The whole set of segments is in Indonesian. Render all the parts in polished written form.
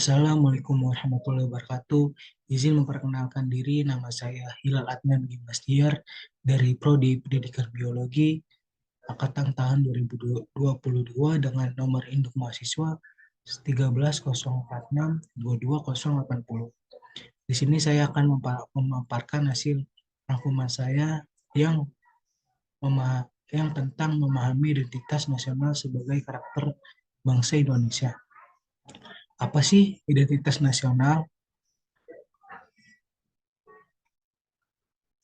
Assalamualaikum warahmatullahi wabarakatuh. Izin memperkenalkan diri, nama saya Hilal Adnan Gimastiar dari Prodi Pendidikan Biologi Angkatan tahun 2022 dengan nomor induk mahasiswa 1304622080. Di sini saya akan memaparkan hasil rangkuman saya yang yang tentang memahami identitas nasional sebagai karakter bangsa Indonesia. Apa sih identitas nasional?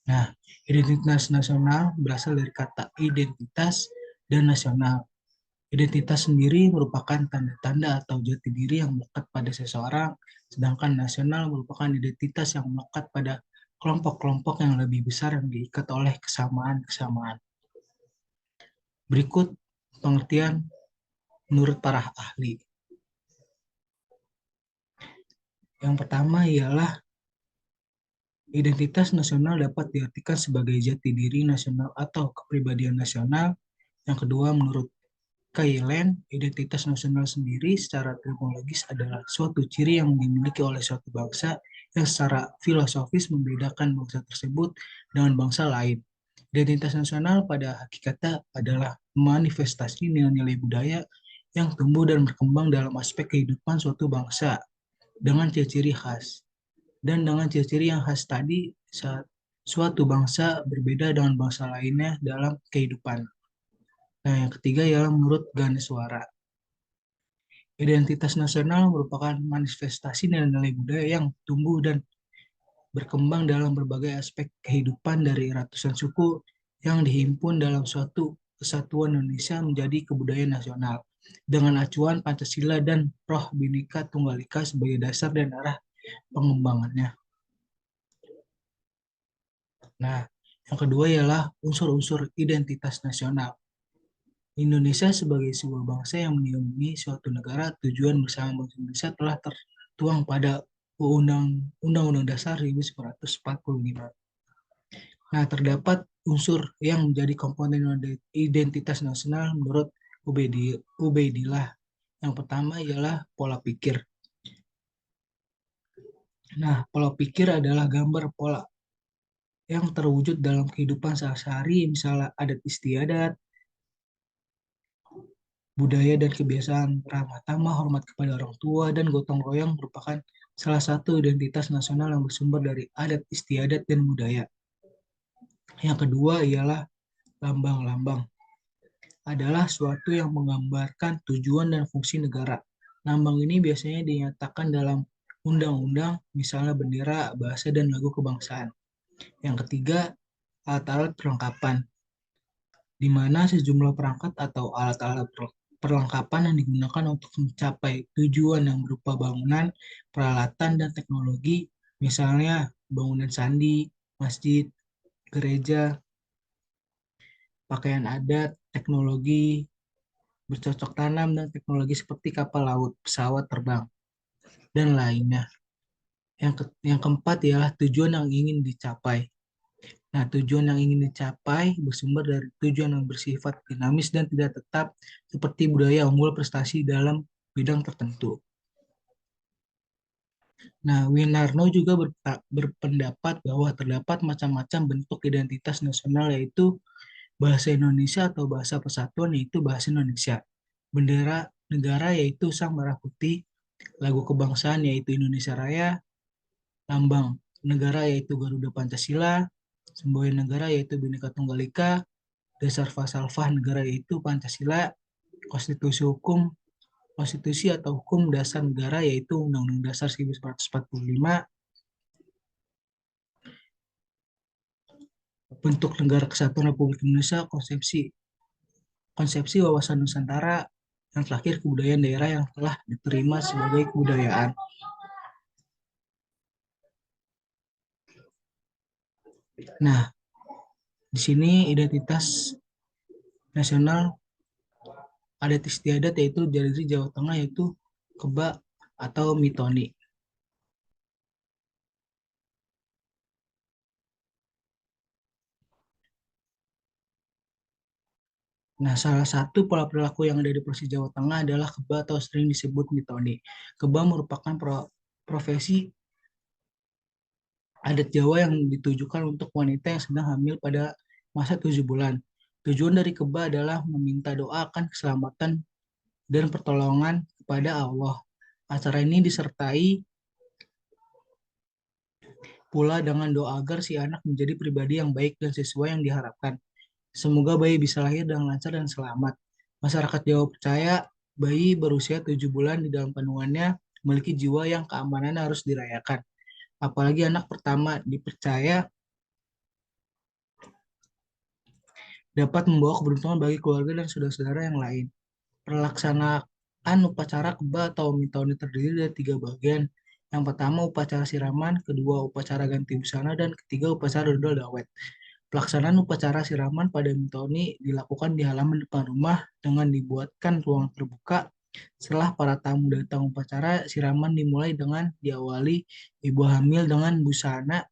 Nah, identitas nasional berasal dari kata identitas dan nasional. Identitas sendiri merupakan tanda-tanda atau jati diri yang melekat pada seseorang, sedangkan nasional merupakan identitas yang melekat pada kelompok-kelompok yang lebih besar yang diikat oleh kesamaan-kesamaan. Berikut pengertian menurut para ahli. Yang pertama ialah identitas nasional dapat diartikan sebagai jati diri nasional atau kepribadian nasional. Yang kedua, menurut Kailen, identitas nasional sendiri secara etimologis adalah suatu ciri yang dimiliki oleh suatu bangsa yang secara filosofis membedakan bangsa tersebut dengan bangsa lain. Identitas nasional pada hakikatnya adalah manifestasi nilai-nilai budaya yang tumbuh dan berkembang dalam aspek kehidupan suatu bangsa dengan ciri-ciri khas. Dan dengan ciri-ciri yang khas tadi, saat suatu bangsa berbeda dengan bangsa lainnya dalam kehidupan. Nah, yang ketiga ialah menurut Ganeswara. Identitas nasional merupakan manifestasi nilai-nilai budaya yang tumbuh dan berkembang dalam berbagai aspek kehidupan dari ratusan suku yang dihimpun dalam suatu kesatuan Indonesia menjadi kebudayaan nasional dengan acuan Pancasila dan Roh Bhinneka Tunggal Ika sebagai dasar dan arah pengembangannya. Nah, yang kedua ialah unsur-unsur identitas nasional. Indonesia sebagai sebuah bangsa yang melindungi suatu negara, tujuan bersama bangsa Indonesia telah tertuang pada Undang-Undang Dasar 1945. Nah, terdapat unsur yang menjadi komponen identitas nasional menurut Ubaidillah. Yang pertama ialah pola pikir. Nah, pola pikir adalah gambar pola yang terwujud dalam kehidupan sehari-hari, misalnya adat istiadat, budaya dan kebiasaan ramah tamah, hormat kepada orang tua, dan gotong royong merupakan salah satu identitas nasional yang bersumber dari adat istiadat dan budaya. Yang kedua ialah lambang-lambang. Adalah suatu yang menggambarkan tujuan dan fungsi negara. Lambang ini biasanya dinyatakan dalam undang-undang, misalnya bendera, bahasa, dan lagu kebangsaan. Yang ketiga, alat-alat perlengkapan, di mana sejumlah perangkat atau alat-alat perlengkapan yang digunakan untuk mencapai tujuan yang berupa bangunan, peralatan, dan teknologi, misalnya bangunan candi, masjid, gereja, pakaian adat, teknologi bercocok tanam, dan teknologi seperti kapal laut, pesawat terbang, dan lainnya. Yang keempat ialah tujuan yang ingin dicapai. Nah, tujuan yang ingin dicapai bersumber dari tujuan yang bersifat dinamis dan tidak tetap, seperti budaya unggul prestasi dalam bidang tertentu. Nah, Winarno juga berpendapat bahwa terdapat macam-macam bentuk identitas nasional, yaitu bahasa Indonesia atau bahasa persatuan, yaitu bahasa Indonesia. Bendera negara yaitu Sang Merah Putih, lagu kebangsaan yaitu Indonesia Raya, lambang negara yaitu Garuda Pancasila, semboyan negara yaitu Bhinneka Tunggal Ika, dasar falsafah negara yaitu Pancasila, konstitusi atau hukum dasar negara yaitu Undang-Undang Dasar 1945, bentuk negara kesatuan Republik Indonesia, konsepsi konsepsi wawasan Nusantara, yang terakhir kebudayaan daerah yang telah diterima sebagai kebudayaan. Nah, di sini identitas nasional adat istiadat yaitu dari Jawa Tengah, yaitu kebak atau mitoni. Nah, salah satu pola perilaku yang ada di Provinsi Jawa Tengah adalah keba atau sering disebut mitoni. Keba merupakan profesi adat Jawa yang ditujukan untuk wanita yang sedang hamil pada masa 7 bulan. Tujuan dari keba adalah meminta doa akan keselamatan dan pertolongan kepada Allah. Acara ini disertai pula dengan doa agar si anak menjadi pribadi yang baik dan sesuai yang diharapkan. Semoga bayi bisa lahir dengan lancar dan selamat. Masyarakat Jawa percaya bayi berusia 7 bulan di dalam kandungannya memiliki jiwa yang keamanan harus dirayakan. Apalagi anak pertama dipercaya dapat membawa keberuntungan bagi keluarga dan saudara-saudara yang lain. Pelaksanaan upacara keba atau mitoni terdiri dari 3 bagian. Yang pertama upacara siraman, kedua upacara ganti busana, dan ketiga upacara dodol dawet. Pelaksanaan upacara siraman pada mitoni dilakukan di halaman depan rumah dengan dibuatkan ruang terbuka. Setelah para tamu datang, upacara siraman dimulai dengan diawali ibu hamil dengan busana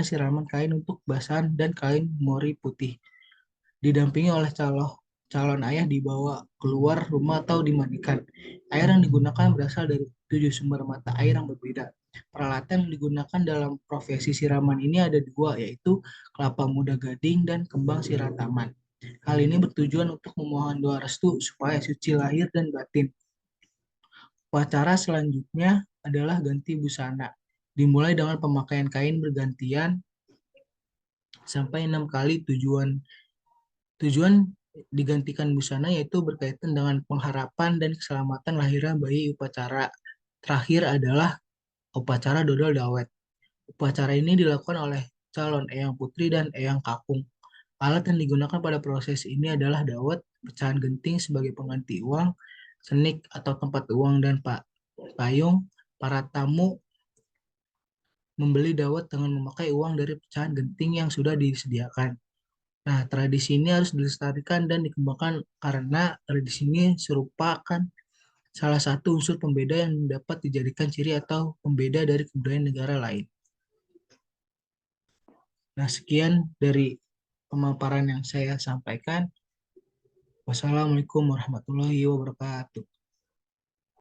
siraman kain untuk basan dan kain mori putih. Didampingi oleh calon ayah dibawa keluar rumah atau dimandikan. Air yang digunakan berasal dari 7 sumber mata air yang berbeda. Peralatan yang digunakan dalam profesi siraman ini ada dua, yaitu kelapa muda gading dan kembang sirataman. Hal ini bertujuan untuk memohon doa restu supaya suci lahir dan batin. Upacara selanjutnya adalah ganti busana. Dimulai dengan pemakaian kain bergantian sampai 6 kali. Tujuan digantikan busana yaitu berkaitan dengan pengharapan dan keselamatan lahirnya bayi. Upacara terakhir adalah upacara dodol dawet. Upacara ini dilakukan oleh calon eyang putri dan eyang kakung. Alat yang digunakan pada proses ini adalah dawet, pecahan genting sebagai pengganti uang, senik atau tempat uang, dan payung. Para tamu membeli dawet dengan memakai uang dari pecahan genting yang sudah disediakan. Nah, tradisi ini harus dilestarikan dan dikembangkan karena tradisi ini serupakan salah satu unsur pembeda yang dapat dijadikan ciri atau pembeda dari kebudayaan negara lain. Nah, sekian dari pemaparan yang saya sampaikan. Wassalamualaikum warahmatullahi wabarakatuh.